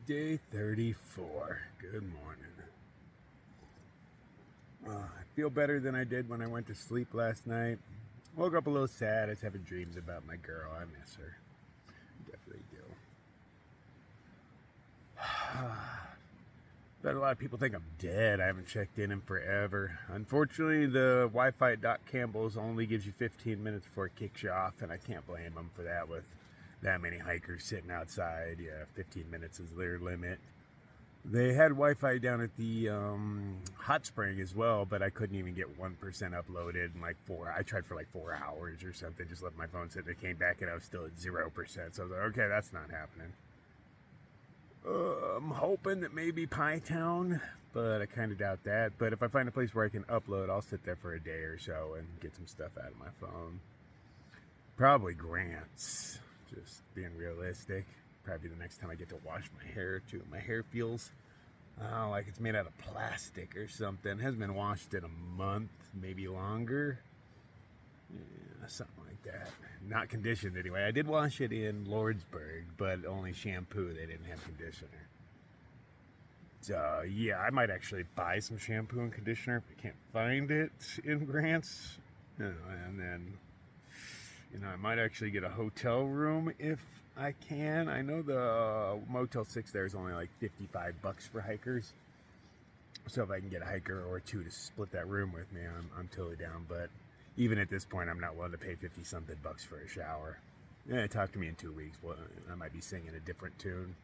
Day 34. Good morning. I feel better than I did when I went to sleep last night. Woke up a little sad. I was having dreams about my girl. I miss her. Definitely do. But a lot of people think I'm dead. I haven't checked in forever. Unfortunately, the Wi-Fi at Doc Campbell's only gives you 15 minutes before it kicks you off, and I can't blame them for that with that many hikers sitting outside. Yeah, 15 minutes is their limit. They had Wi-Fi down at the hot spring as well, but I couldn't even get 1% uploaded in like I tried for like 4 hours or something. Just left my phone sit. They came back and I was still at 0%. So I was like, okay, that's not happening. I'm hoping that maybe Pie Town, but I kind of doubt that. But if I find a place where I can upload, I'll sit there for a day or so and get some stuff out of my phone. Probably Grants, just being realistic. Probably the next time I get to wash my hair too. My hair feels like it's made out of plastic or something. It hasn't been washed in a month, maybe longer. Yeah, something like that. Not conditioned anyway. I did wash it in Lordsburg, but only shampoo. They didn't have conditioner. So yeah, I might actually buy some shampoo and conditioner if I can't find it in Grants. And then I might actually get a hotel room if I can. I know the Motel 6 there is only like $55 for hikers. So if I can get a hiker or two to split that room with me, I'm totally down. But even at this point, I'm not willing to pay 50-something bucks for a shower. Yeah, talk to me in 2 weeks. Well, I might be singing a different tune.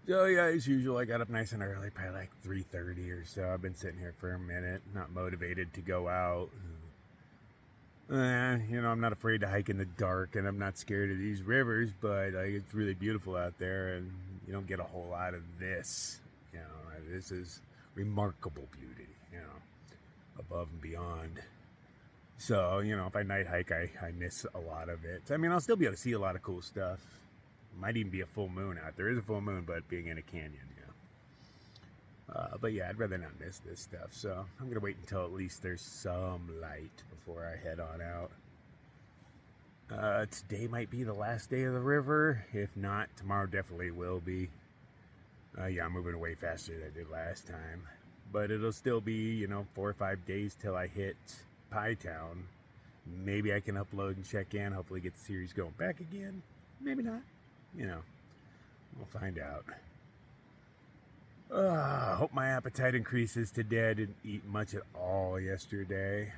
So yeah, as usual, I got up nice and early, probably like 3:30 or so. I've been sitting here for a minute, not motivated to go out. I'm not afraid to hike in the dark, and I'm not scared of these rivers, but it's really beautiful out there, and you don't get a whole lot of this. This is remarkable beauty, above and beyond. So, if I night hike, I miss a lot of it. I mean, I'll still be able to see a lot of cool stuff. Might even be a full moon out there. Is a full moon, but being in a canyon, but yeah, I'd rather not miss this stuff. So I'm going to wait until at least there's some light before I head on out. Today might be the last day of the river. If not, tomorrow definitely will be. Yeah, I'm moving way faster than I did last time. But it'll still be, 4 or 5 days till I hit Pie Town. Maybe I can upload and check in. Hopefully get the series going back again. Maybe not. We'll find out. I hope my appetite increases today. I didn't eat much at all yesterday.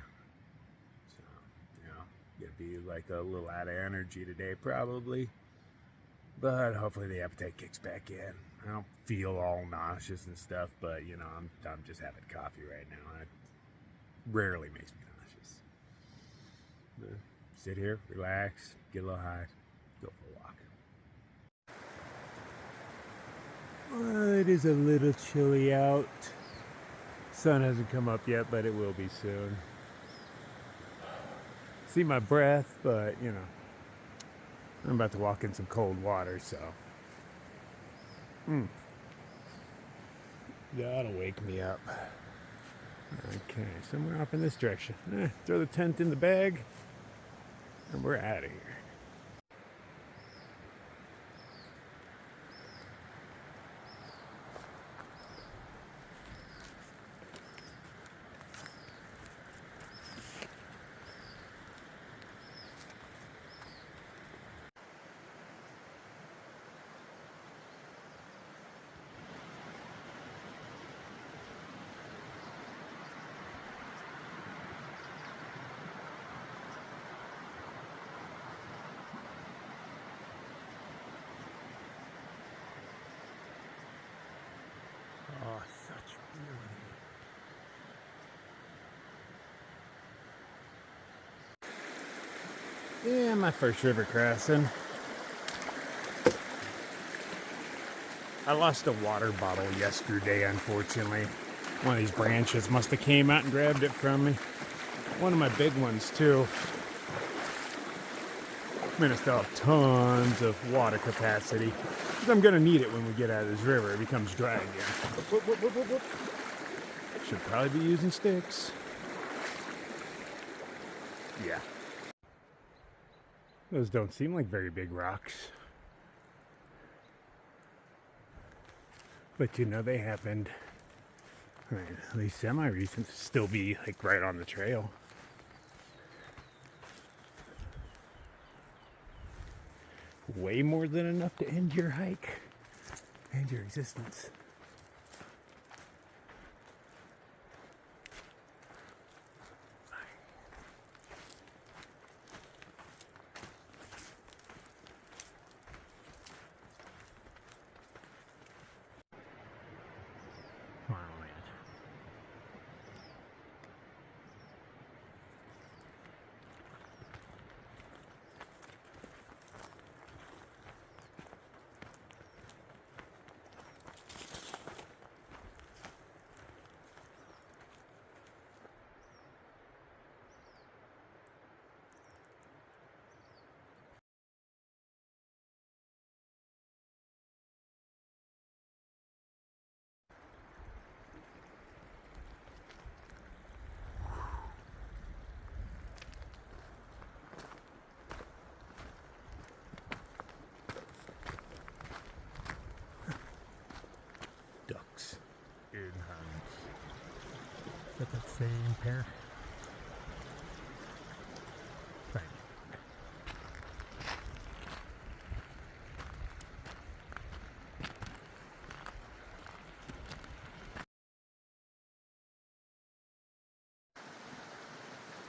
So, gonna be like a little out of energy today probably. But hopefully the appetite kicks back in. I don't feel all nauseous and stuff, but I'm just having coffee right now. It rarely makes me nauseous. But sit here, relax, get a little high, go for a walk. It is a little chilly out. Sun hasn't come up yet, but it will be soon. See my breath, but I'm about to walk in some cold water, so that'll wake me up. Okay, somewhere off in this direction. Throw the tent in the bag, and we're out of here. Oh, such beauty. Yeah, my first river crossing. I lost a water bottle yesterday, unfortunately. One of these branches must have came out and grabbed it from me. One of my big ones, too. I mean, I still have tons of water capacity. Because I'm going to need it when we get out of this river. It becomes dry again. Whoop, whoop, whoop, whoop, whoop. Should probably be using sticks. Yeah. Those don't seem like very big rocks. But you know, they happened, right, at least semi-recent, to still be like right on the trail. Way more than enough to end your hike and your existence. Wow, man. Ducks in hands. Is that that same pair? Right.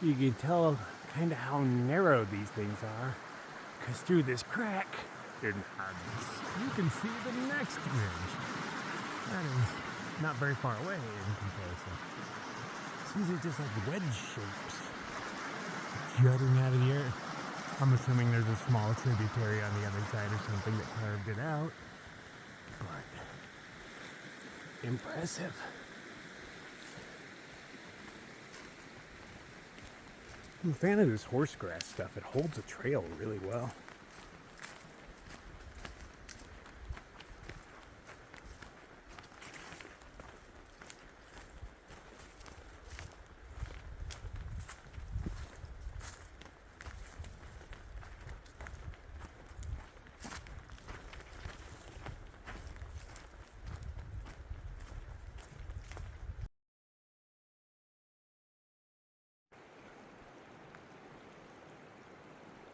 You can tell kind of how narrow these things are, because through this crack in hands, you can see the next ridge. That is not very far away in comparison. These are just like wedge shapes jutting out of the earth. I'm assuming there's a small tributary on the other side or something that carved it out. But impressive. I'm a fan of this horse grass stuff. It holds a trail really well.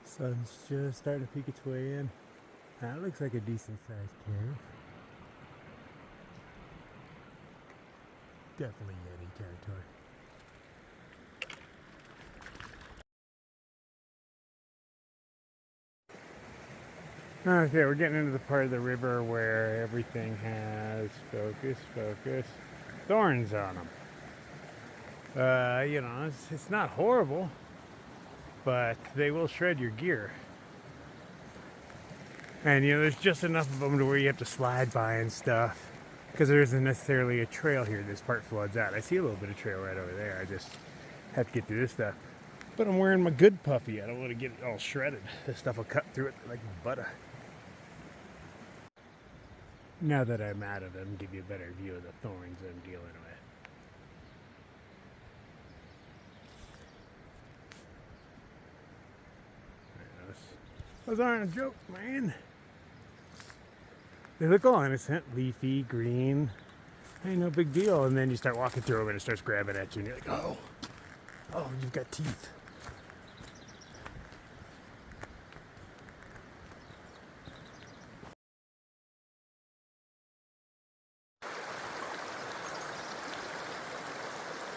Sun's just starting to peek its way in. That looks like a decent sized cave. Definitely Yeti territory. Okay, we're getting into the part of the river where everything has, focus, thorns on them. You know, it's not horrible, but they will shred your gear. And you know, there's just enough of them to where you have to slide by and stuff, because there isn't necessarily a trail here. This part floods out. I see a little bit of trail right over there. I just have to get through this stuff. But I'm wearing my good puffy. I don't want to get it all shredded. This stuff will cut through it like butter. Now that I'm out of them, give you a better view of the thorns I'm dealing with. Those aren't a joke, man. They look all innocent, leafy, green. Ain't no big deal. And then you start walking through them and it starts grabbing at you and you're like, oh, you've got teeth.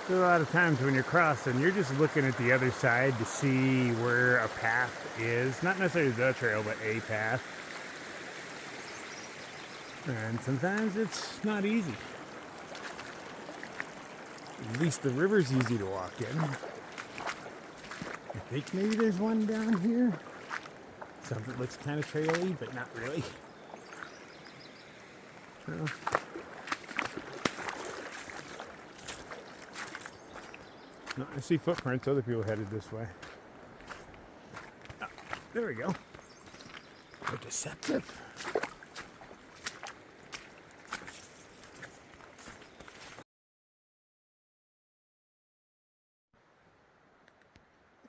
So a lot of times when you're crossing, you're just looking at the other side to see where a path is. Not necessarily the trail, but a path. And sometimes it's not easy. At least the river's easy to walk in. I think maybe there's one down here. Something that looks kind of traily, but not really. So, no, I see footprints. Other people headed this way. Oh, there we go. They're deceptive.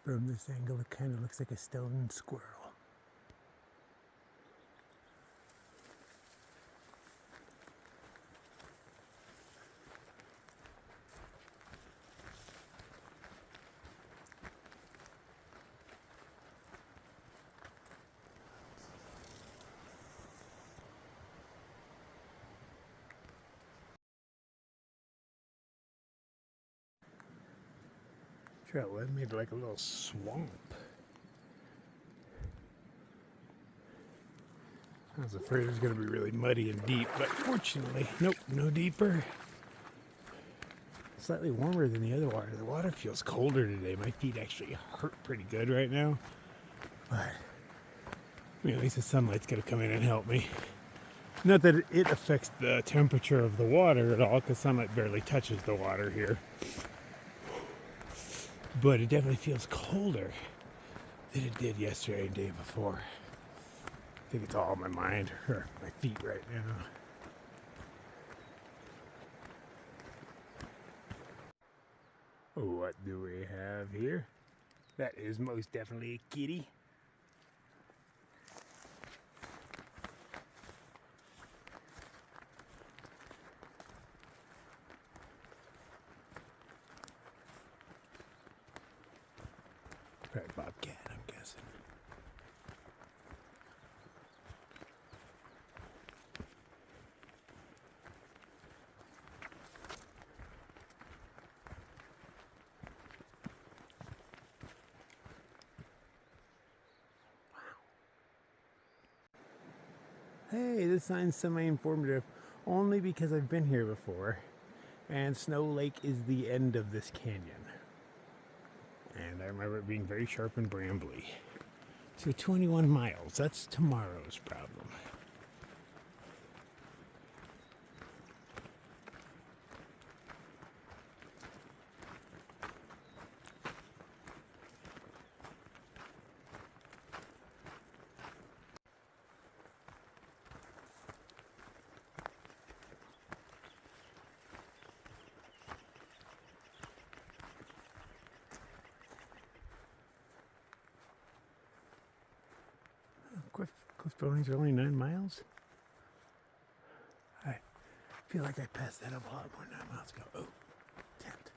From this angle, it kind of looks like a stone squirrel. trail led me to like a little swamp. I was afraid it was going to be really muddy and deep, but fortunately, nope, no deeper. Slightly warmer than the other water. The water feels colder today. My feet actually hurt pretty good right now. But I mean, at least the sunlight's going to come in and help me. Not that it affects the temperature of the water at all, because sunlight barely touches the water here. But it definitely feels colder than it did yesterday and the day before. I think it's all my mind, or my feet right now. What do we have here? That is most definitely a kitty. Probably bobcat, I'm guessing. Hey, this sign's semi-informative only because I've been here before, and Snow Lake is the end of this canyon. And I remember it being very sharp and brambly. So 21 miles, that's tomorrow's problem. Cliff Buildings are only 9 miles? I feel like I passed that up a lot more 9 miles ago. Oh, tent.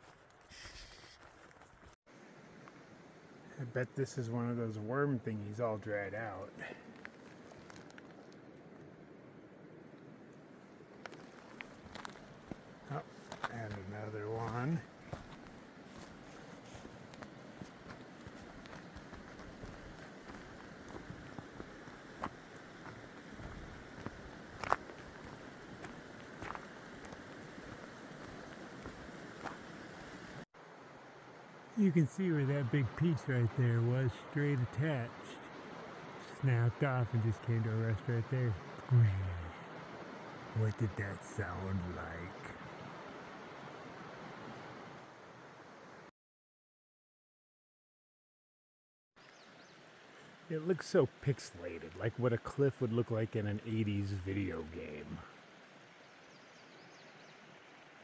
I bet this is one of those worm thingies all dried out. Oh, and another one. You can see where that big piece right there was straight attached. Snapped off and just came to a rest right there. What did that sound like? It looks so pixelated, like what a cliff would look like in an 80s video game.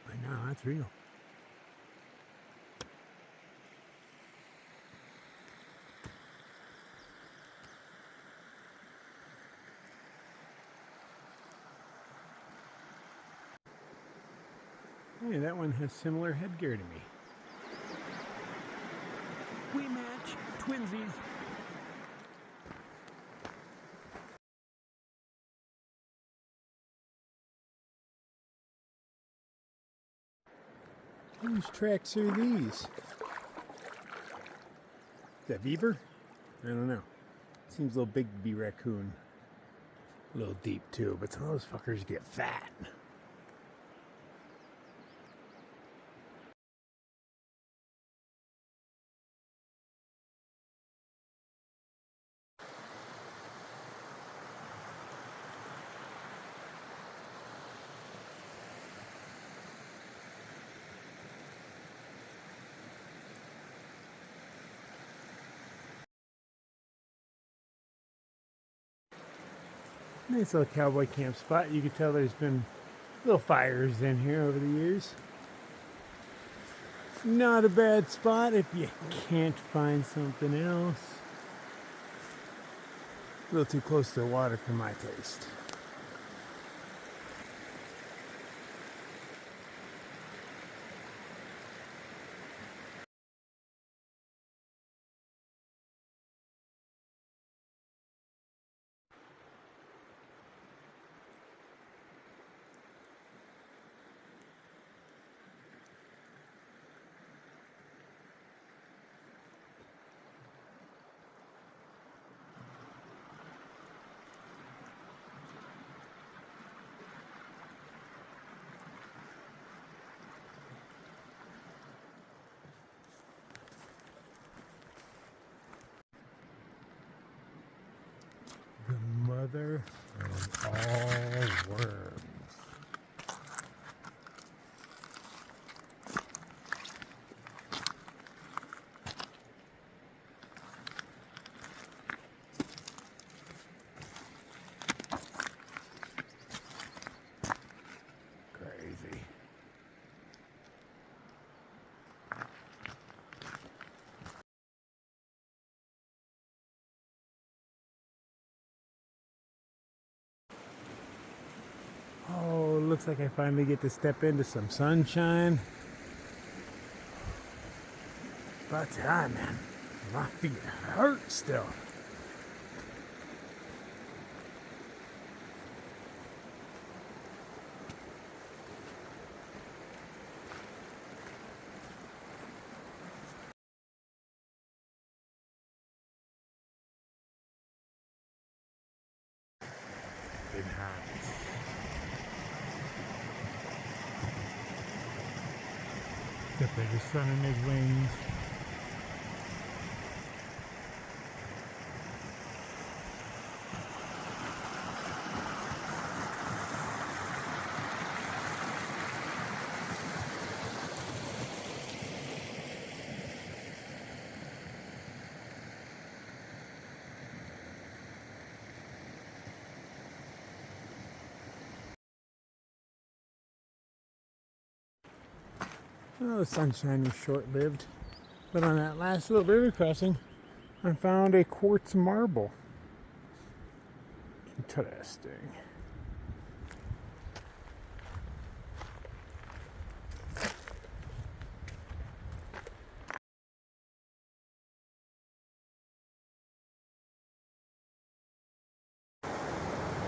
I know, that's real. Hey, that one has similar headgear to me. We match, twinsies. Whose tracks are these? Is that beaver? I don't know. Seems a little big to be raccoon. A little deep too, but some of those fuckers get fat. Nice little cowboy camp spot. You can tell there's been little fires in here over the years. Not a bad spot if you can't find something else. A little too close to the water for my taste. mother of all worms. Crazy. Oh, looks like I finally get to step into some sunshine. About time, man. My feet hurt still. Been hot. Except there's the sun in his wings. Well, the sunshine was short-lived, but on that last little river crossing, I found a quartz marble. Interesting.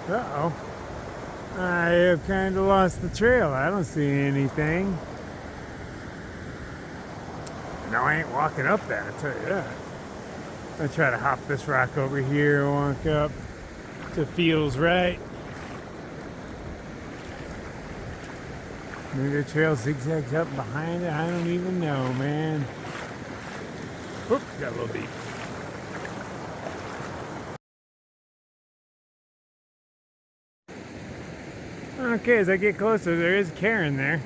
Uh-oh. I have kind of lost the trail. I don't see anything. No, I ain't walking up that, I tell you that. I'm gonna try to hop this rock over here, walk up to feels right. Maybe the trail zigzags up behind it. I don't even know, man. Oop, got a little deep. Okay, as I get closer, there is a cairn there.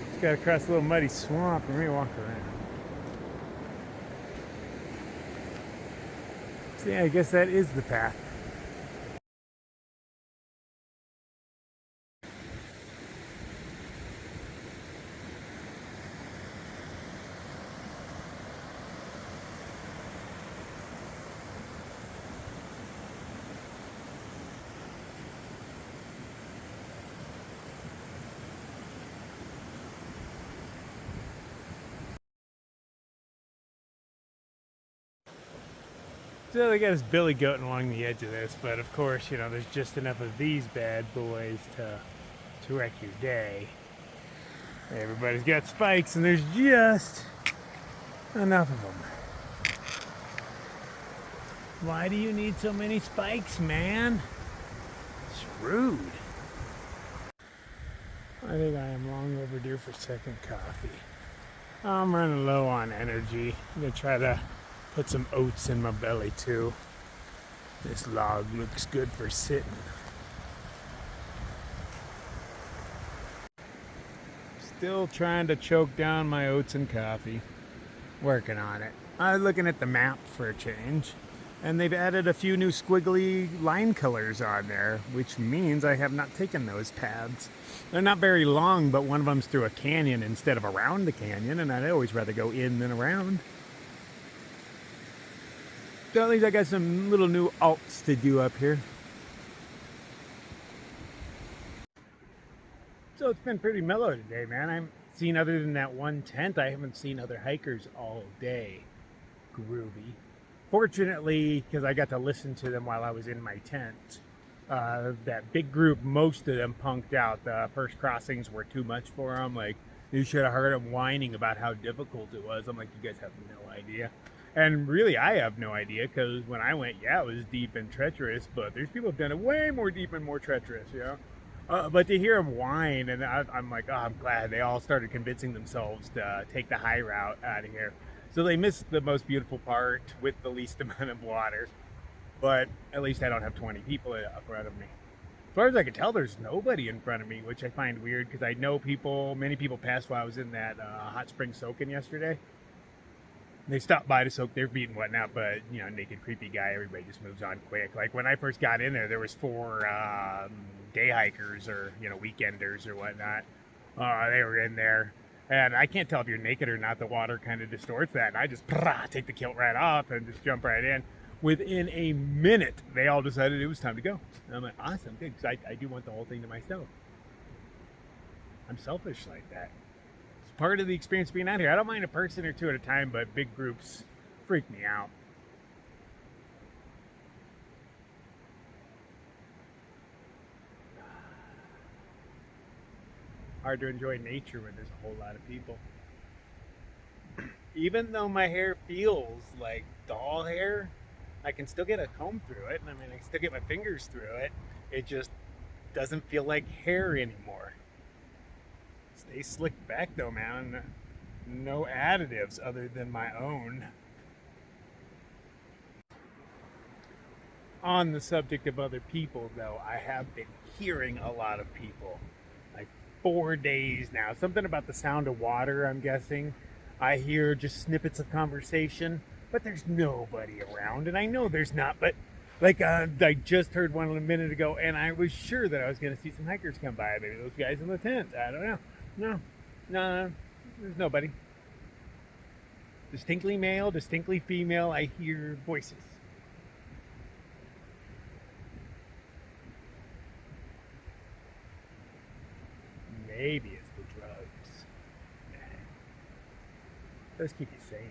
Just gotta cross a little muddy swamp and we walk around. So yeah, I guess that is the path. So they got us billy goating along the edge of this, but of course, you know, there's just enough of these bad boys to wreck your day. Everybody's got spikes and there's just enough of them. Why do you need so many spikes, man? It's rude. I think I am long overdue for second coffee. I'm running low on energy. I'm gonna try to put some oats in my belly too. This log looks good for sitting. Still trying to choke down my oats and coffee. Working on it. I was looking at the map for a change, and they've added a few new squiggly line colors on there, which means I have not taken those paths. They're not very long, but one of them's through a canyon instead of around the canyon, and I'd always rather go in than around. So at least I got some little new alts to do up here. So it's been pretty mellow today, man. I haven't seen, other than that one tent, I haven't seen other hikers all day. Groovy. Fortunately, because I got to listen to them while I was in my tent, that big group, most of them punked out. The first crossings were too much for them. Like, you should have heard them whining about how difficult it was. I'm like, you guys have no idea. And really, I have no idea, because when I went, yeah, it was deep and treacherous, but there's people who've done it way more deep and more treacherous, you know? But to hear them whine, and I'm like, oh, I'm glad they all started convincing themselves to take the high route out of here. So they missed the most beautiful part with the least amount of water. but at least I don't have 20 people in front of me. As far as I can tell, there's nobody in front of me, which I find weird because I know many people passed while I was in that hot spring soaking yesterday. They stopped by to soak their feet and whatnot, but naked, creepy guy, everybody just moves on quick. Like when I first got in there was 4 day hikers or weekenders or whatnot. They were in there, and I can't tell if you're naked or not. The water kind of distorts that, and I just take the kilt right off and just jump right in. Within a minute, they all decided it was time to go. And I'm like, awesome, good, because I do want the whole thing to myself. I'm selfish like that. It's part of the experience being out here. I don't mind a person or two at a time, but big groups freak me out. Hard to enjoy nature when there's a whole lot of people. Even though my hair feels like doll hair, I can still get a comb through it, and I can still get my fingers through it. It just doesn't feel like hair anymore. Stay slicked back though, man. No additives other than my own. On the subject of other people, though, I have been hearing a lot of people. Like 4 days now. Something about the sound of water, I'm guessing. I hear just snippets of conversation, but there's nobody around, and I know there's not, but like I just heard one a minute ago, and I was sure that I was going to see some hikers come by. Maybe those guys in the tent. I don't know. No, there's nobody. Distinctly male, distinctly female. I hear voices. Maybe it's the drugs. Those keep you sane.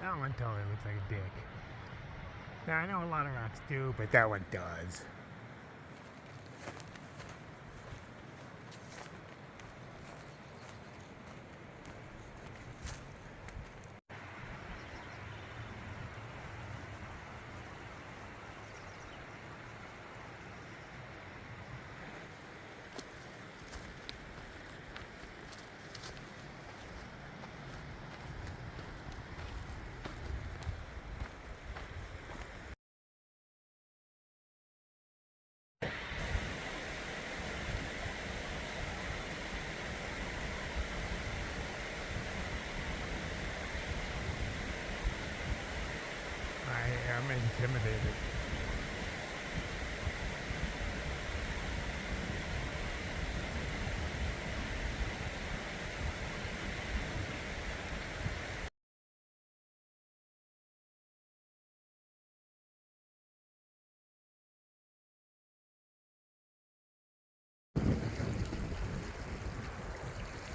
That one totally looks like a dick. Now, I know a lot of rocks do, but that one does. I am intimidated.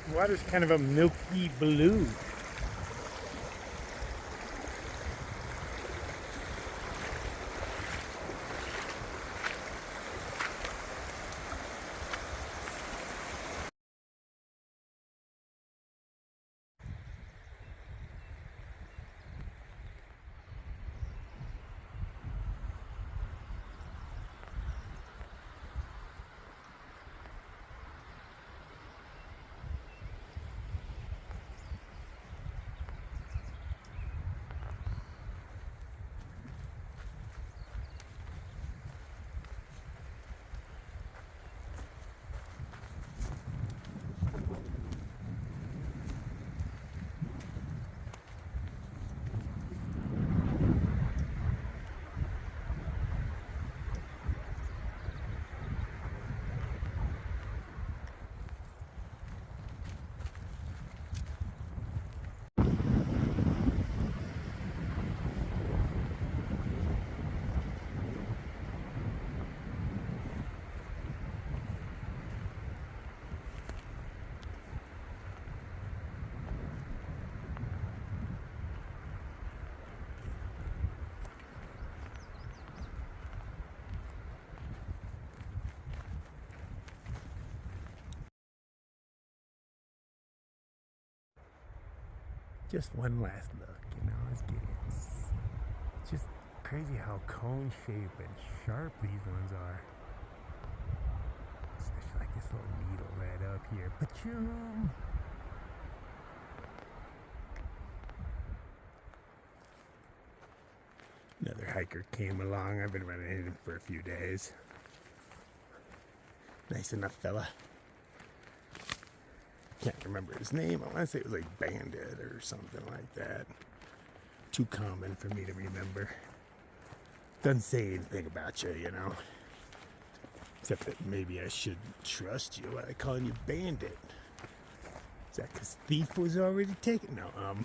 The water's kind of a milky blue. Just one last look, you know. It's just crazy how cone shaped and sharp these ones are. Especially like this little needle right up here. Pachoom! Another hiker came along. I've been running into him for a few days. Nice enough fella. Can't remember his name. I want to say it was like Bandit or something like that. Too common for me to remember. Doesn't say anything about you, you know. Except that maybe I should trust you by calling you Bandit. Is that because Thief was already taken? No,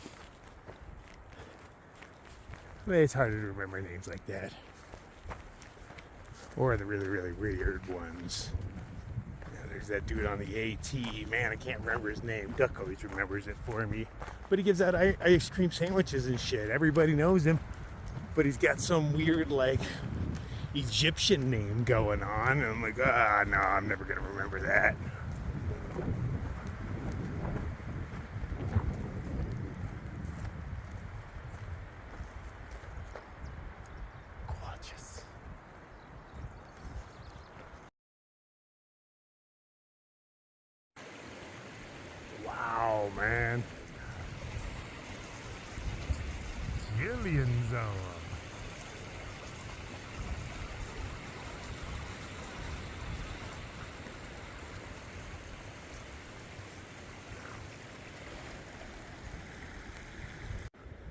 but it's harder to remember names like that. Or the really, really weird ones. Yeah, there's that dude on the AT. Man, I can't remember his name. Duck always remembers it for me. But he gives out ice cream sandwiches and shit. Everybody knows him. But he's got some weird, like, Egyptian name going on. And I'm like, no, I'm never going to remember that. Gorgeous. Wow, man. Jillian's on.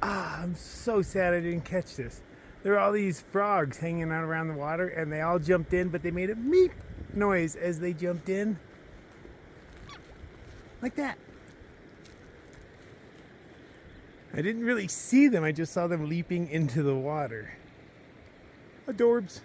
I'm so sad I didn't catch this. There were all these frogs hanging out around the water, and they all jumped in, but they made a meep noise as they jumped in. Like that. I didn't really see them, I just saw them leaping into the water. Adorbs.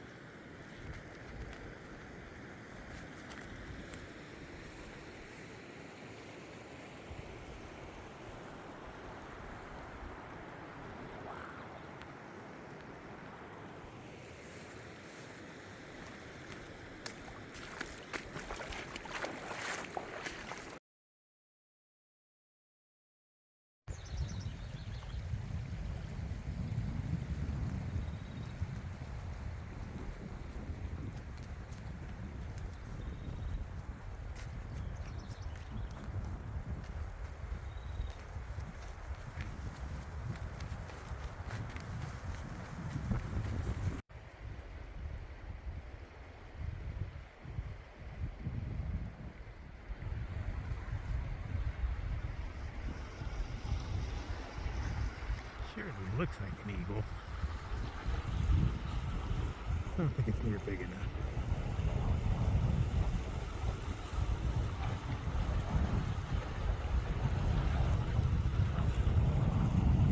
Sure, it looks like an eagle. I don't think it's near big enough.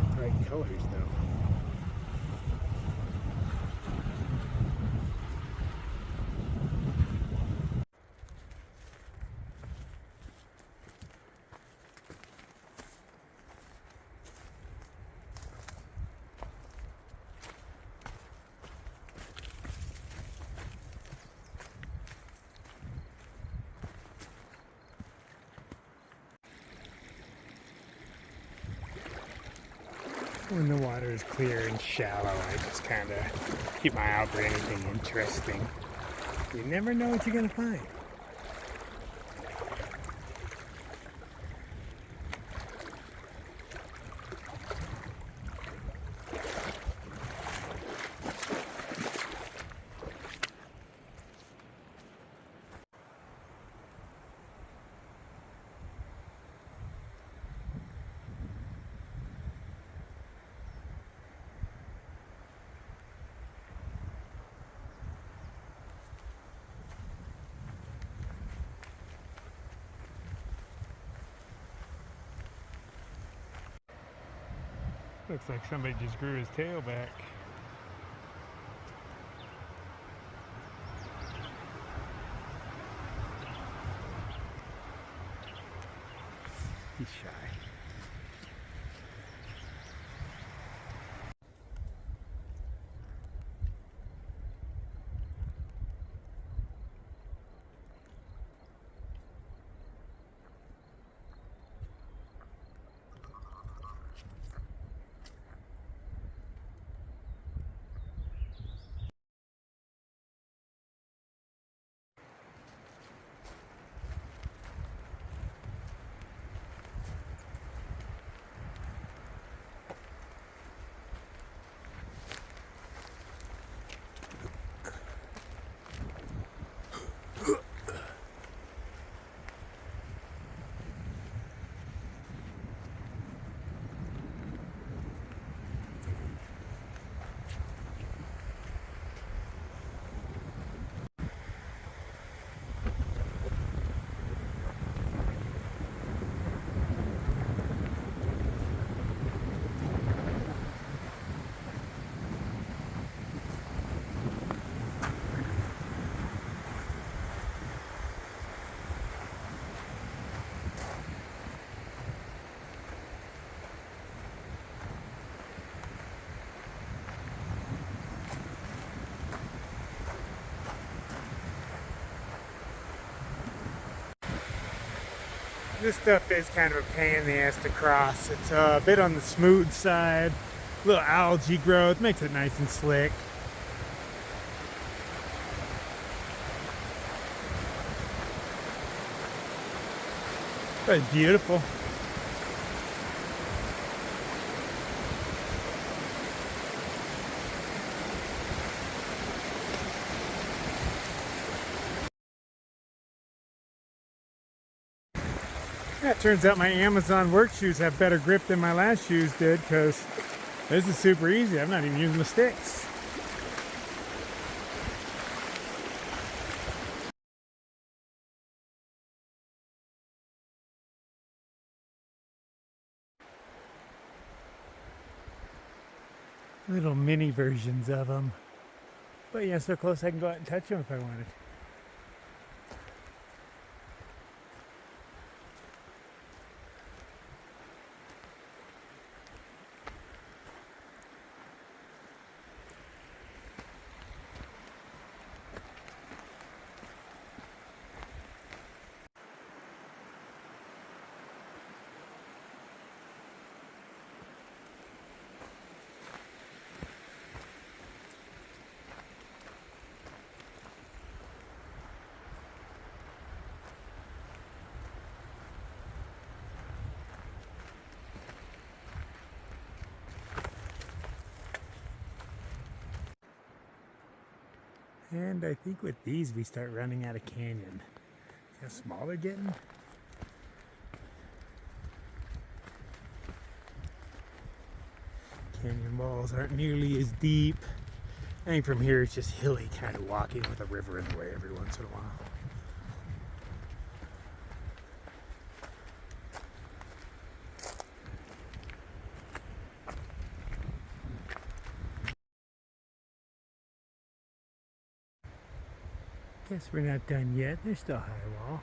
It's right colors though. When the water is clear and shallow, I just kind of keep my eye out for anything interesting. You never know what you're going to find. Looks like somebody just grew his tail back. He's shy. This stuff is kind of a pain in the ass to cross. It's a bit on the smooth side. A little algae growth makes it nice and slick. But it's beautiful. Yeah, it turns out my Amazon work shoes have better grip than my last shoes did, because this is super easy. I'm not even using the sticks. Little mini versions of them. But yeah, so close I can go out and touch them if I wanted. And I think with these we start running out of canyon. See how small they're getting? Canyon walls aren't nearly as deep. I think from here it's just hilly, kind of walking with a river in the way every once in a while. Guess we're not done yet. There's still high wall.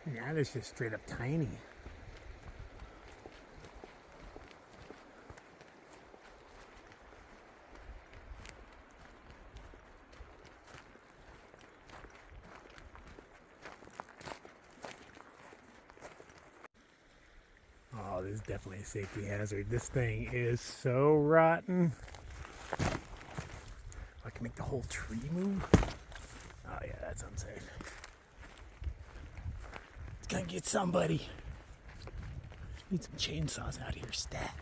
Now this is straight up tiny. Oh, this is definitely a safety hazard. This thing is so rotten. I can make the whole tree move. Oh yeah, that's unsafe. It's gonna get somebody. Need some chainsaws out here, stat.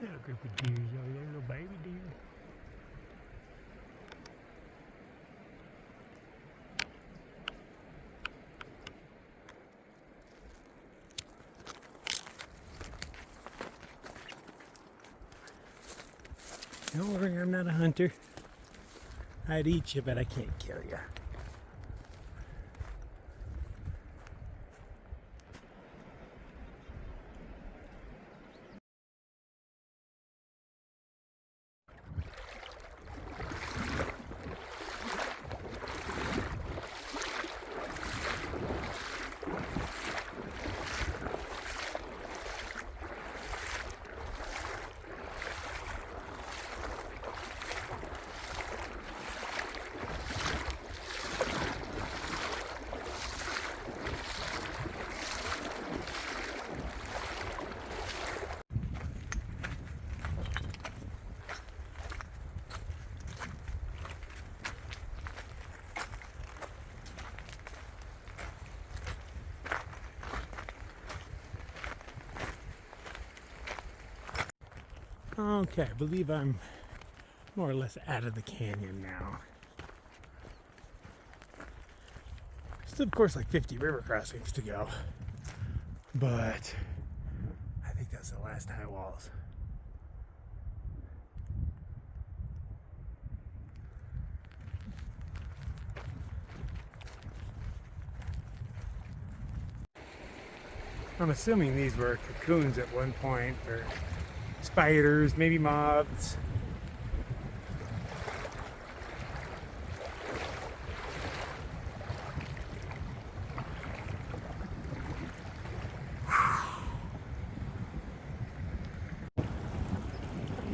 Little group of deers over there, little baby deer. Don't worry, I'm not a hunter. I'd eat you, but I can't kill you. Okay, I believe I'm more or less out of the canyon now. Still, of course, like 50 river crossings to go, but I think that's the last high walls. I'm assuming these were cocoons at one point, or spiders, maybe moths.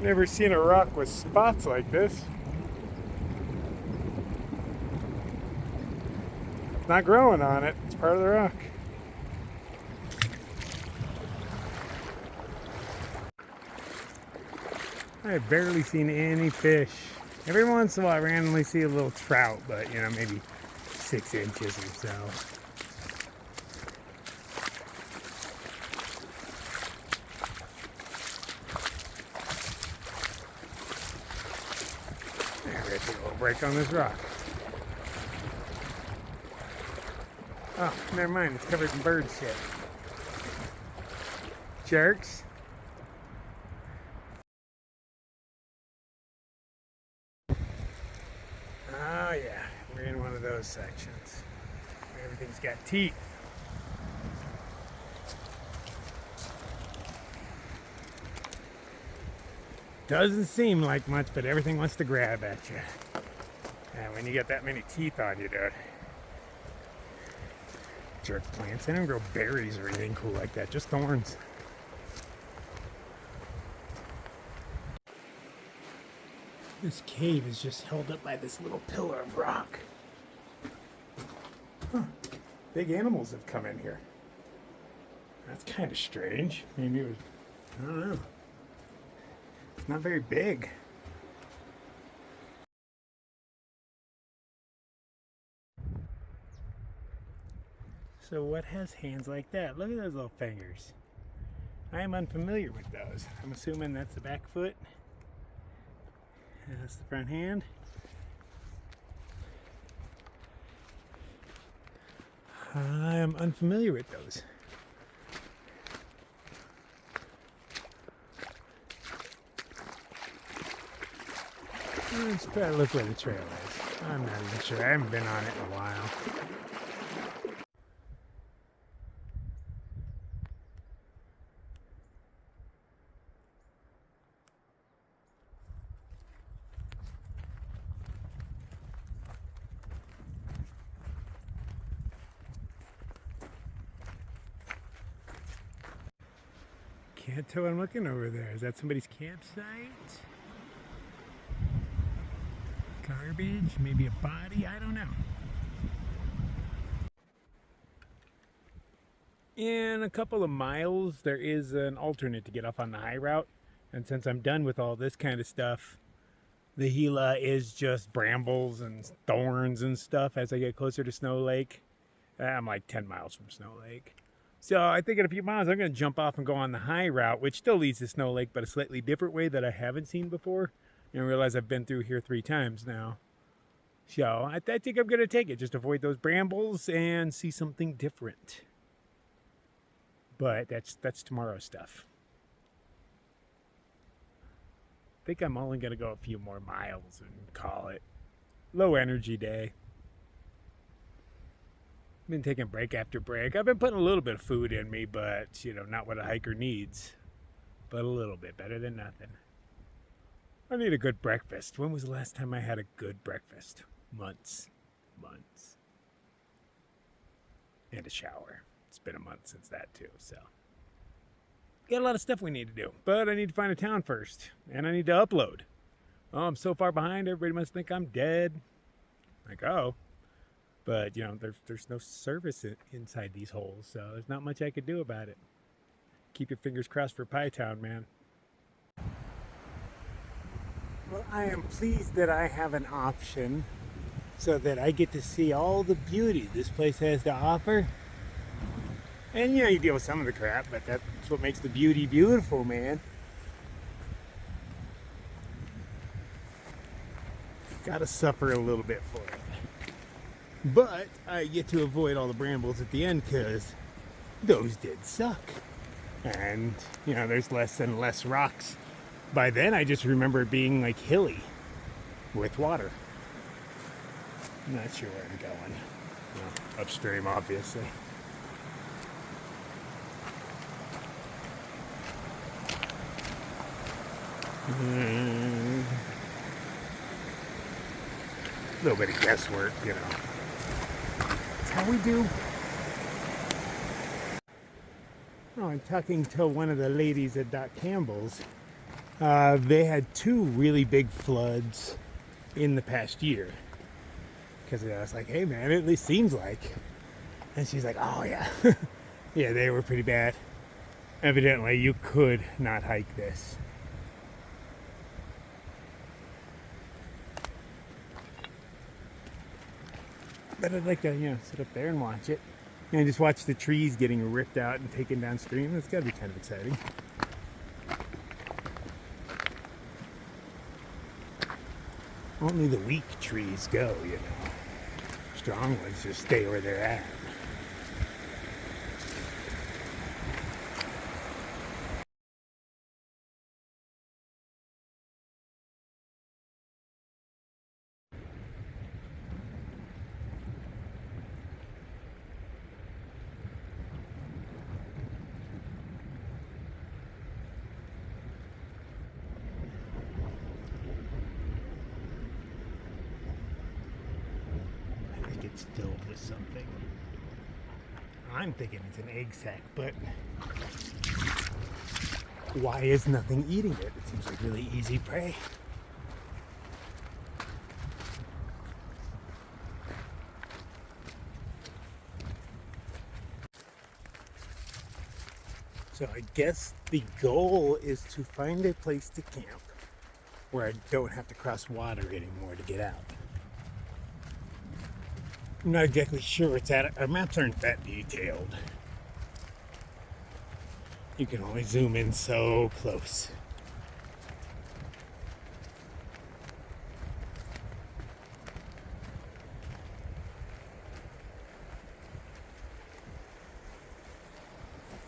Never seen a rock with spots like this. It's not growing on it, it's part of the rock. I have barely seen any fish. Every once in a while I randomly see a little trout, but you know, maybe 6 inches or so. There's a little break on this rock. Oh, never mind, it's covered in bird shit. Jerks. Oh yeah, we're in one of those sections. Everything's got teeth. Doesn't seem like much, but everything wants to grab at you. And when you get that many teeth on you, dude. Jerk plants. They don't grow berries or anything cool like that, just thorns. This cave is just held up by this little pillar of rock. Huh. Big animals have come in here. That's kind of strange. Maybe it was, I don't know. It's not very big. So what has hands like that? Look at those little fingers. I am unfamiliar with those. I'm assuming that's the back foot. That's the front hand. I am unfamiliar with those. Let's try to look where the trail is. I'm not even sure. I haven't been on it in a while. Can't tell what I'm looking over there. Is that somebody's campsite? Garbage? Maybe a body? I don't know. In a couple of miles, there is an alternate to get off on the high route. And since I'm done with all this kind of stuff, the Gila is just brambles and thorns and stuff as I get closer to Snow Lake. I'm like 10 miles from Snow Lake. So I think in a few miles I'm going to jump off and go on the high route, which still leads to Snow Lake, but a slightly different way that I haven't seen before. And realize I've been through here 3 times now. So I think I'm going to take it. Just avoid those brambles and see something different. But that's tomorrow's stuff. I think I'm only going to go a few more miles and call it. Low energy day. Been taking break after break. I've been putting a little bit of food in me, but, you know, not what a hiker needs. But a little bit, better than nothing. I need a good breakfast. When was the last time I had a good breakfast? Months. And a shower. It's been a month since that too, so. Got a lot of stuff we need to do, but I need to find a town first, and I need to upload. Oh, I'm so far behind, everybody must think I'm dead. Like, oh. But, you know, there's no service inside these holes, so there's not much I could do about it. Keep your fingers crossed for Pie Town, man. Well, I am pleased that I have an option so that I get to see all the beauty this place has to offer. And, you know, you deal with some of the crap, but that's what makes the beauty beautiful, man. Gotta suffer a little bit for it. But I get to avoid all the brambles at the end because those did suck. And, you know, there's less and less rocks. By then, I just remember it being like hilly with water. I'm not sure where I'm going. Well, upstream, obviously. A little bit of guesswork, you know. That's how we do. Oh, I'm talking to one of the ladies at Doc Campbell's. They had 2 really big floods in the past year. Because I was like, hey man, it at least seems like. And she's like, oh yeah. Yeah, they were pretty bad. Evidently, you could not hike this. But I'd like to, you know, sit up there and watch it. And just watch the trees getting ripped out and taken downstream. That's gotta be kind of exciting. Only the weak trees go, you know. Strong ones just stay where they're at. It's filled with something. I'm thinking it's an egg sac, but why is nothing eating it? It seems like really easy prey. So I guess the goal is to find a place to camp where I don't have to cross water anymore to get out. I'm not exactly sure where it's at. Our maps aren't that detailed. You can only zoom in so close.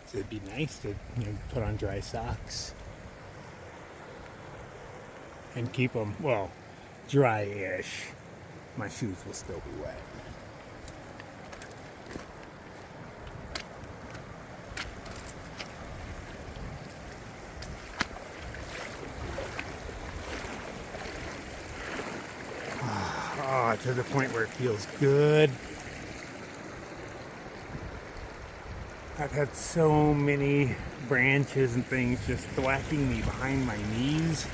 So it'd be nice to, you know, put on dry socks and keep them, well, dry-ish. My shoes will still be wet. Oh, to the point where it feels good. I've had so many branches and things just thwacking me behind my knees.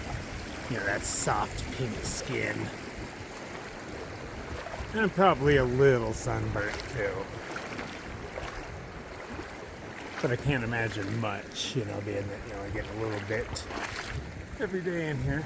You know, that soft pink skin. And I'm probably a little sunburnt too. But I can't imagine much, you know, being that, you know, I get a little bit every day in here.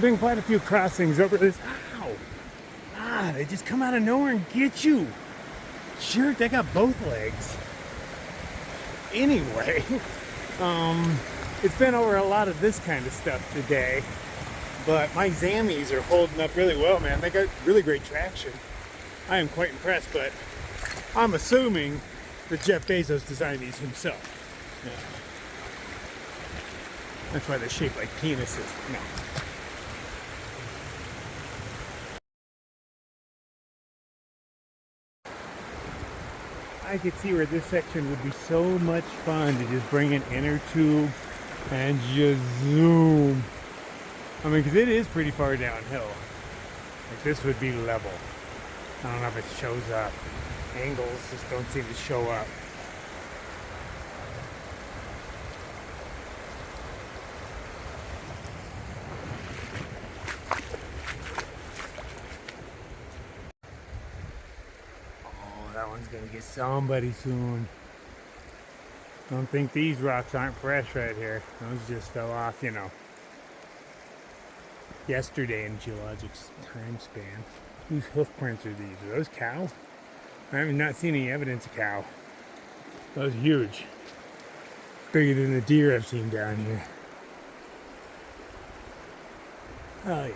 Been quite a few crossings over this. Ow! Ah, they just come out of nowhere and get you. Sure, they got both legs. Anyway, it's been over a lot of this kind of stuff today, but my Zammies are holding up really well, man. They got really great traction. I am quite impressed, but I'm assuming But Jeff Bezos designed these himself. Yeah. That's why they're shaped like penises. No. I could see where this section would be so much fun to just bring an inner tube and just zoom. I mean, because it is pretty far downhill. Like, this would be level. I don't know if it shows up. Angles just don't seem to show up. Oh, that one's gonna get somebody soon. Don't think these rocks aren't fresh right here. Those just fell off, you know, yesterday in geologic time span. Whose hoof prints are these? Are those cow? I have not seen any evidence of cow. That was huge. Bigger than the deer I've seen down here. Oh yeah.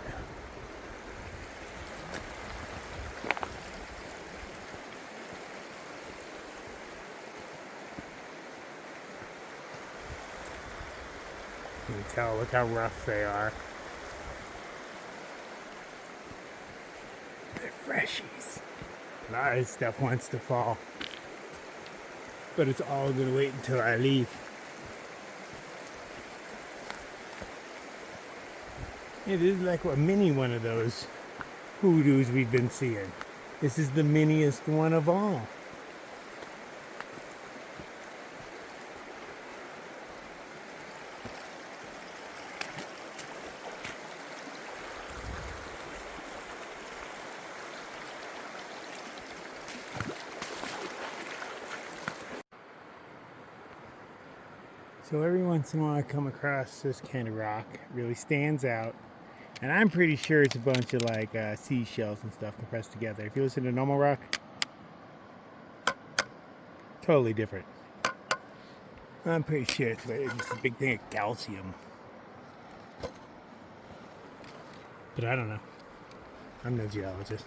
You can tell, look how rough they are. They're freshies. A lot of this stuff wants to fall. But it's all gonna wait until I leave. It is like a mini one of those hoodoos we've been seeing. This is the miniest one of all. So every once in a while I come across this kind of rock. It really stands out. And I'm pretty sure it's a bunch of like seashells and stuff compressed together. If you listen to normal rock, totally different. I'm pretty sure it's just a big thing of calcium. But I don't know. I'm no geologist.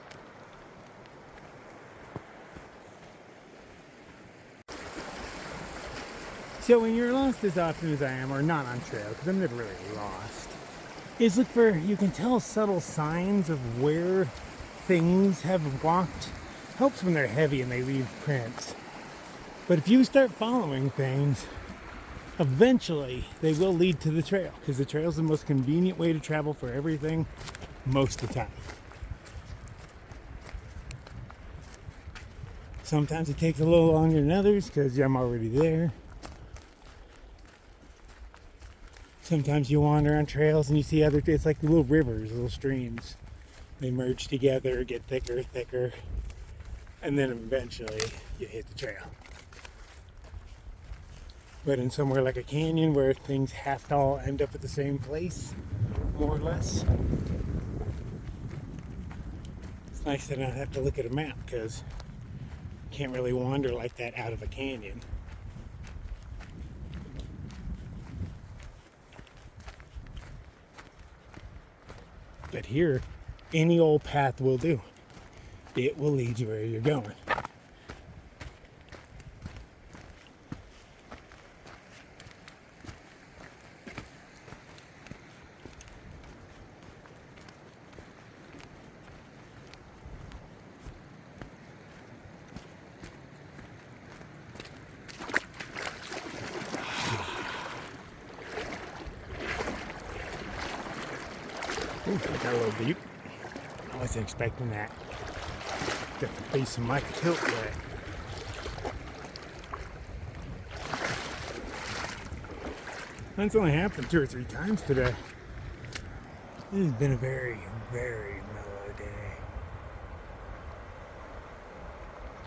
So when you're lost as often as I am, or not on trail, because I'm never really lost, is look for, you can tell subtle signs of where things have walked. Helps when they're heavy and they leave prints. But if you start following things, eventually they will lead to the trail, because the trail is the most convenient way to travel for everything most of the time. Sometimes it takes a little longer than others because I'm already there. Sometimes you wander on trails and you see other, it's like little rivers, little streams. They merge together, get thicker, thicker, and then eventually you hit the trail. But in somewhere like a canyon where things have to all end up at the same place, more or less, it's nice to not have to look at a map because you can't really wander like that out of a canyon. But here, any old path will do. It will lead you where you're going. Ooh, got a little deep. I wasn't expecting that. Got the base of my tilt wet. That's only happened 2 or 3 times today. This has been a very, very mellow day.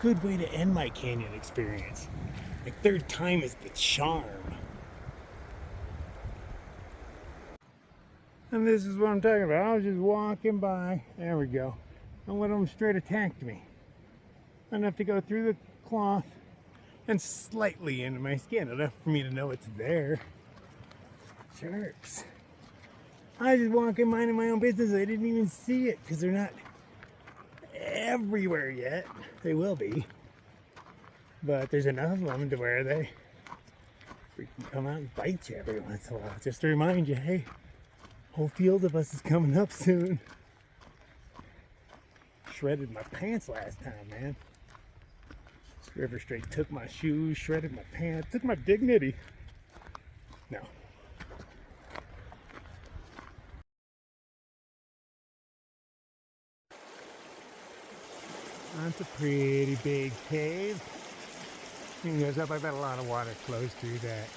Good way to end my canyon experience. Like, third time is the charm. And this is what I'm talking about. I was just walking by. There we go. And one of them straight attacked me. Enough to go through the cloth and slightly into my skin. Enough for me to know it's there. Jerks. I was just walking, minding my own business. I didn't even see it because they're not everywhere yet. They will be. But there's enough of them to where they freaking come out and bite you every once in a while. Just to remind you, hey, whole field of us is coming up soon. Shredded my pants last time, man. This river straight took my shoes, shredded my pants, took my dignity. No. That's a pretty big cave. It goes up, I bet a lot of water flows through that.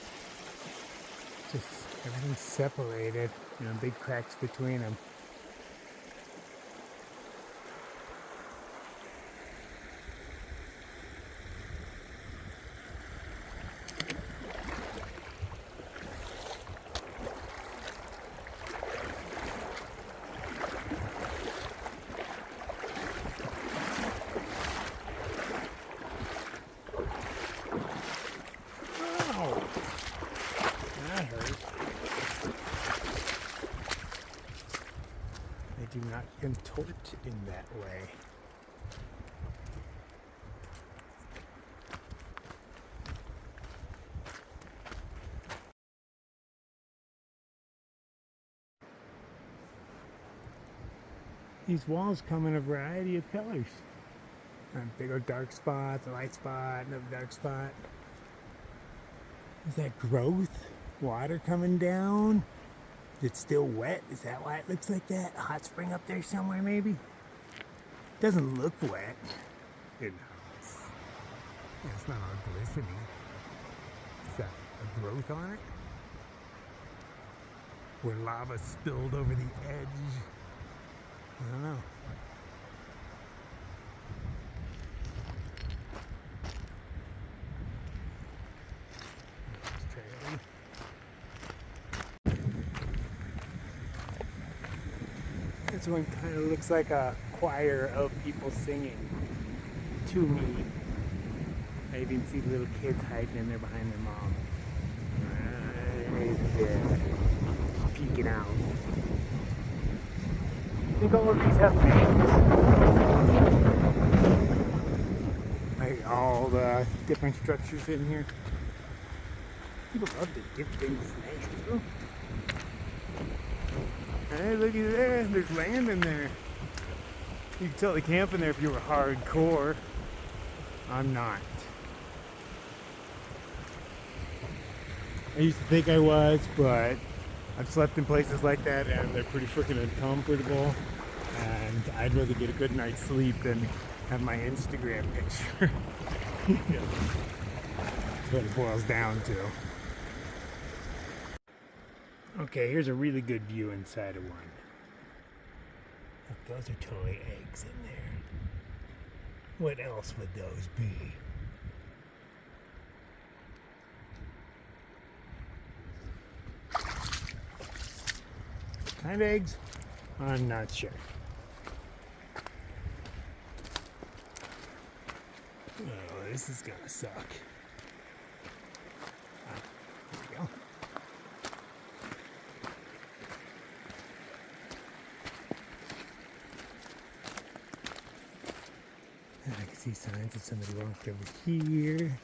Just everything's separated, big cracks between them. They do not contort in that way. These walls come in a variety of colors. Big old dark spot, a light spot, another dark spot. Is that growth? Water coming down? It's still wet? Is that why it looks like that? A hot spring up there somewhere, maybe? Doesn't look wet. It knows. Yeah, it's not all glistening. Is that a growth on it? Where lava spilled over the edge? I don't know. This one kind of looks like a choir of people singing to me. I even see little kids hiding in there behind their mom. Right there. Peeking out. I think all of these have names. Like all the different structures in here. People love to give things names. Hey, looky there. There's land in there. You can totally camp in there if you were hardcore. I'm not. I used to think I was, but I've slept in places like that and they're pretty freaking uncomfortable. And I'd rather get a good night's sleep than have my Instagram picture. That's what it boils down to. Okay, here's a really good view inside of one. Look, those are totally eggs in there. What else would those be? Kind of eggs? I'm not sure. Oh, this is gonna suck. There we go. I can see signs of somebody walked over here.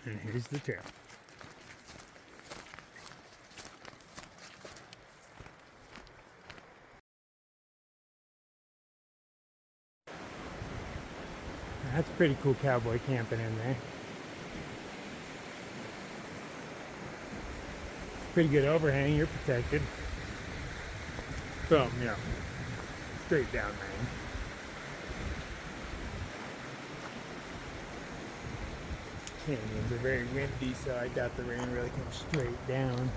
And here's the trail. That's pretty cool cowboy camping in there. Pretty good overhang, you're protected. Boom, yeah. Straight down range. Canyons are very windy, so I doubt the rain really comes straight down.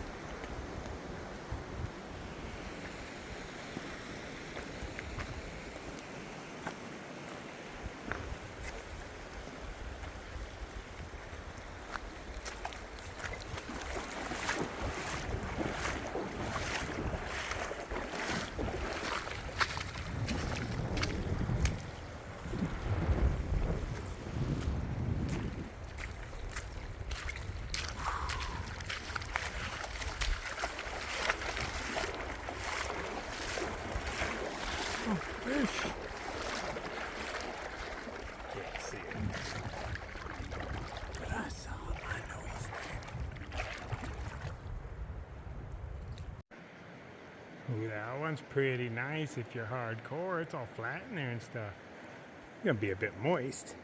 Ooh, that one's pretty nice if you're hardcore. It's all flat in there and stuff. You're gonna be a bit moist.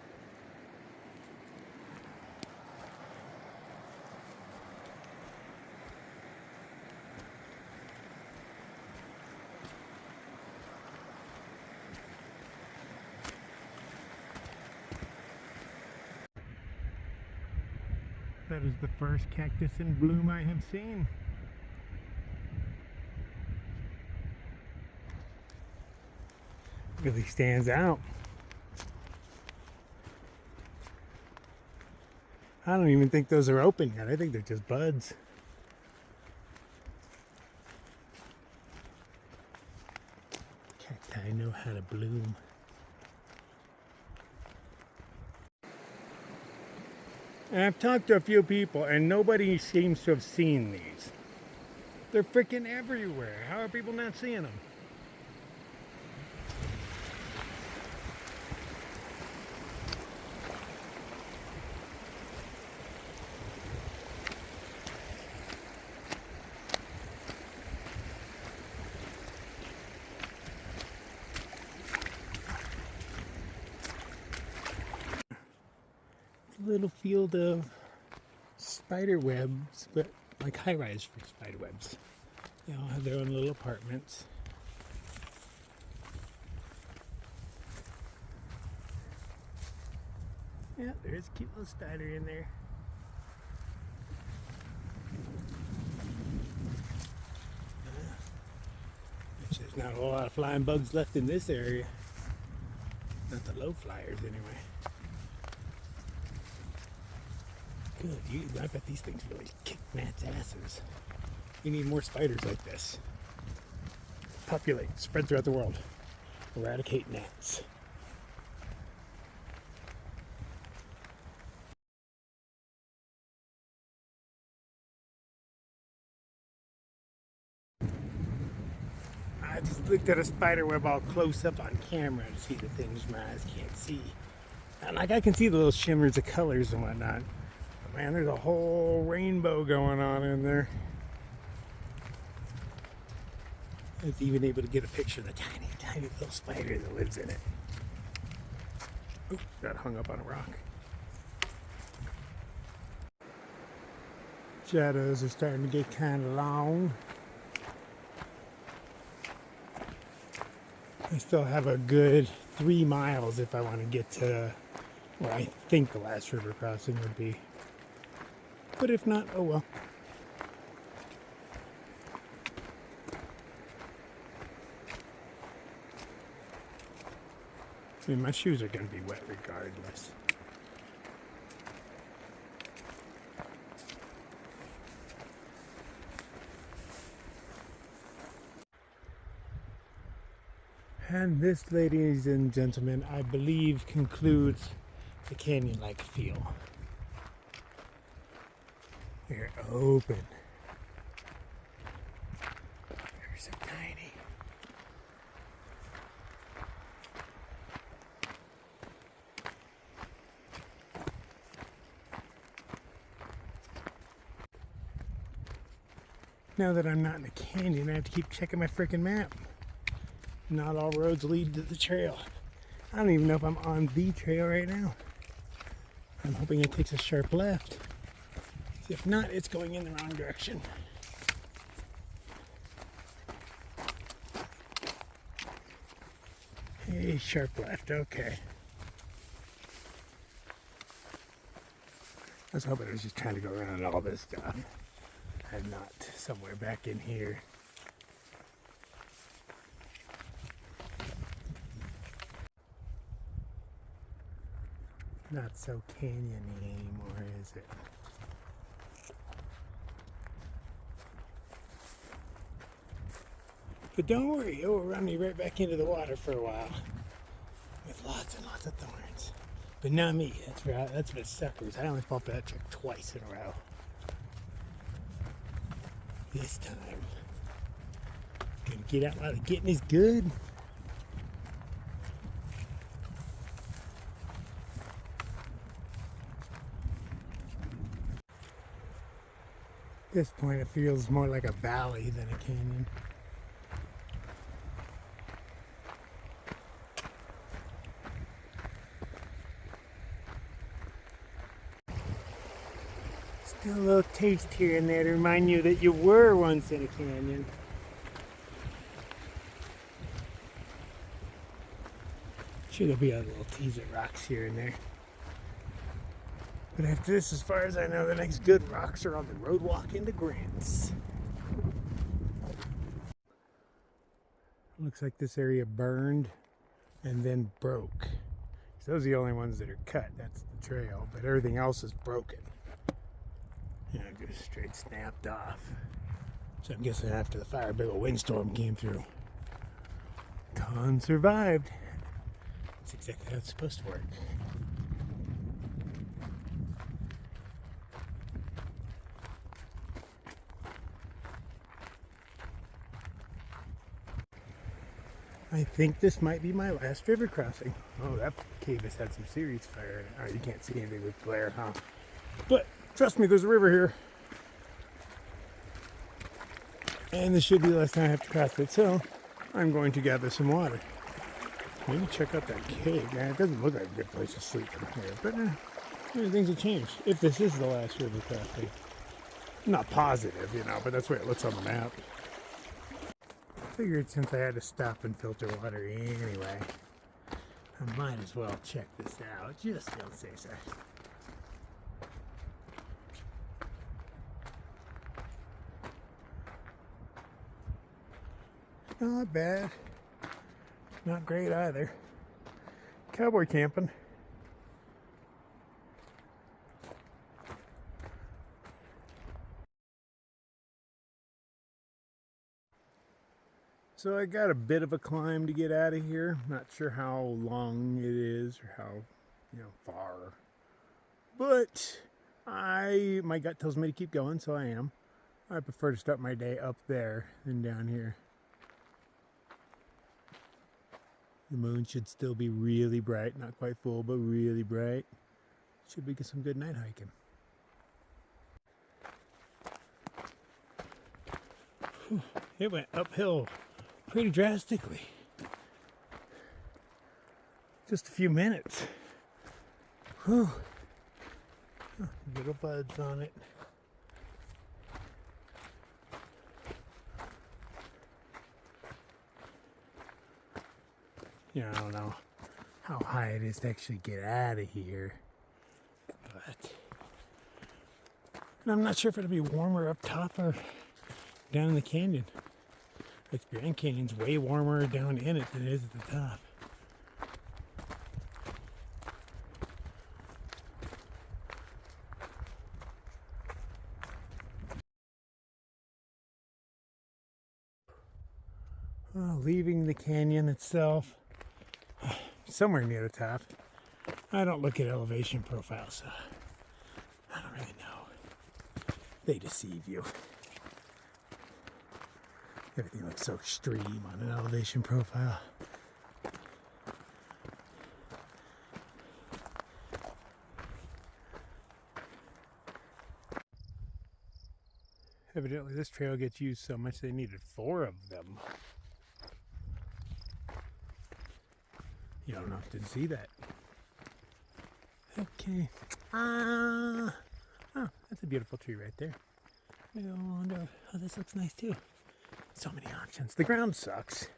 That is the first cactus in bloom I have seen. Really stands out. I don't even think those are open yet. I think they're just buds. Cacti know how to bloom. And I've talked to a few people and nobody seems to have seen these. They're freaking everywhere. How are people not seeing them? Little field of spider webs, but like high-rise for spider webs. They all have their own little apartments. Yeah, there's a cute little spider in there. There's not a whole lot of flying bugs left in this area. Not the low flyers, anyway. Good, I bet these things really kick gnats' asses. We need more spiders like this. Populate, spread throughout the world. Eradicate gnats. I just looked at a spider web all close up on camera to see the things my eyes can't see. And like I can see the little shimmers of colors and whatnot. But man, there's a whole rainbow going on in there. I was even able to get a picture of the tiny, tiny little spider that lives in it. Oop, got hung up on a rock. Shadows are starting to get kind of long. I still have a good 3 miles if I want to get to where I think the last river crossing would be. But if not, oh well. I mean, my shoes are going to be wet regardless. And this, ladies and gentlemen, I believe concludes the canyon-like feel. They're open. They're so tiny. Now that I'm not in a canyon, I have to keep checking my freaking map. Not all roads lead to the trail. I don't even know if I'm on the trail right now. I'm hoping it takes a sharp left. If not, it's going in the wrong direction. Hey, sharp left, okay. I was hoping I was just trying to go around all this stuff and not somewhere back in here. Not so canyon-y anymore, is it? But don't worry, it will run me right back into the water for a while. With lots and lots of thorns. But not me, that's what suckers. I only fall for that trick twice in a row. This time, gonna get out while the getting is good. At this point, it feels more like a valley than a canyon. A little taste here and there to remind you that you were once in a canyon. Sure, there'll be a little teaser rocks here and there. But after this, as far as I know, the next good rocks are on the road walk into Grants. Looks like this area burned and then broke. So those are the only ones that are cut. That's the trail, but everything else is broken. Yeah, just straight snapped off. So I'm guessing after the fire, a big old windstorm came through. Con survived. That's exactly how it's supposed to work. I think this might be my last river crossing. Oh, that cave has had some serious fire in it. Oh, you can't see anything with glare, huh? But trust me, there's a river here. And this should be the last time I have to cross it, so I'm going to gather some water. Maybe check out that cave. Man, it doesn't look like a good place to sleep in here, but things have changed. If this is the last river crossing. I'm not positive, but that's the way it looks on the map. Figured since I had to stop and filter water anyway, I might as well check this out, just to say so. Not bad. Not great either. Cowboy camping. So I got a bit of a climb to get out of here. Not sure how long it is or how, far. But my gut tells me to keep going, so I am. I prefer to start my day up there than down here. The moon should still be really bright. Not quite full, but really bright. Should be some good night hiking. It went uphill pretty drastically. Just a few minutes. Whew. Little buds on it. I don't know how high it is to actually get out of here. But and I'm not sure if it'll be warmer up top or down in the canyon. Like the Grand Canyon's way warmer down in it than it is at the top. Well, leaving the canyon itself, somewhere near the top. I don't look at elevation profiles, so I don't really know. They deceive you. Everything looks so extreme on an elevation profile. Evidently this trail gets used so much they needed 4 of them. You don't know, didn't see that. Okay. Oh, that's a beautiful tree right there. Maybe I wonder, this looks nice too. So many options. The ground sucks.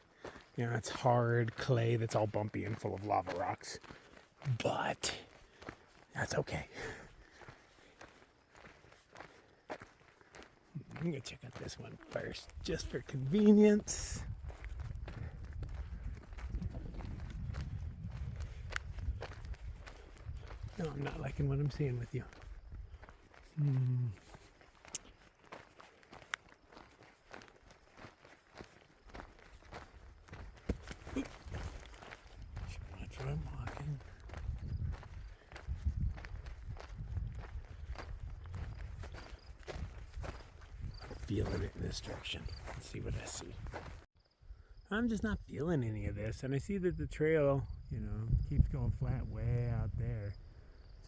It's hard clay that's all bumpy and full of lava rocks. But that's okay. I'm gonna check out this one first, just for convenience. No, I'm not liking what I'm seeing with you. That's where I'm walking. I'm feeling it in this direction. Let's see what I see. I'm just not feeling any of this, and I see that the trail, keeps going flat way out there.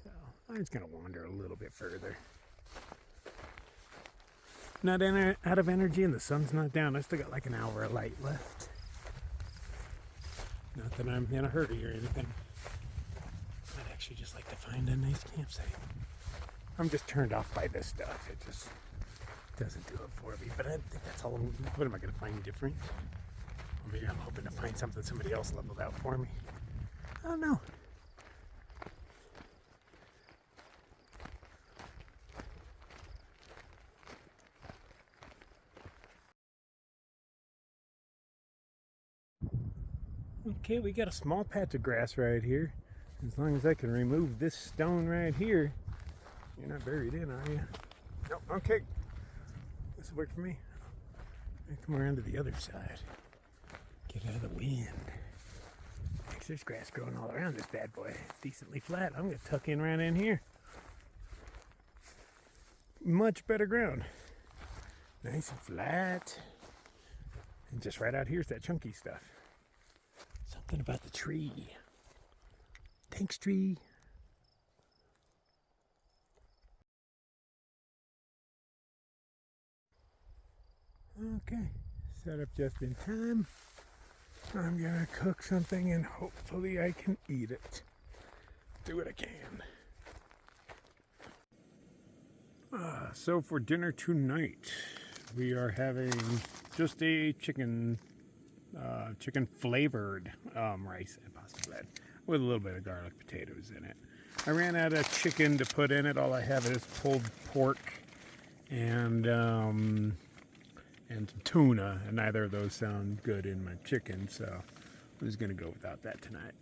So I'm just gonna wander a little bit further. Not out of energy, and the sun's not down. I still got like an hour of light left. Not that I'm in a hurry or anything. I'd actually just like to find a nice campsite. I'm just turned off by this stuff. It just doesn't do it for me. But I think that's all. What am I going to find different? Or maybe I'm hoping to find something somebody else leveled out for me. I don't know. Okay, we got a small patch of grass right here. As long as I can remove this stone right here. You're not buried in, are you? Nope, okay. This will work for me. Come around to the other side. Get out of the wind. Thanks, there's grass growing all around this bad boy. It's decently flat. I'm going to tuck in right in here. Much better ground. Nice and flat. And just right out here's that chunky stuff. Something about the tree. Thanks, tree. Okay, set up just in time. I'm gonna cook something and hopefully I can eat it. Do what I can. So for dinner tonight, we are having just a chicken flavored rice and pasta bread with a little bit of garlic potatoes in it. I ran out of chicken to put in it. All I have is pulled pork and some tuna, and neither of those sound good in my chicken, so I'm just gonna go without that tonight.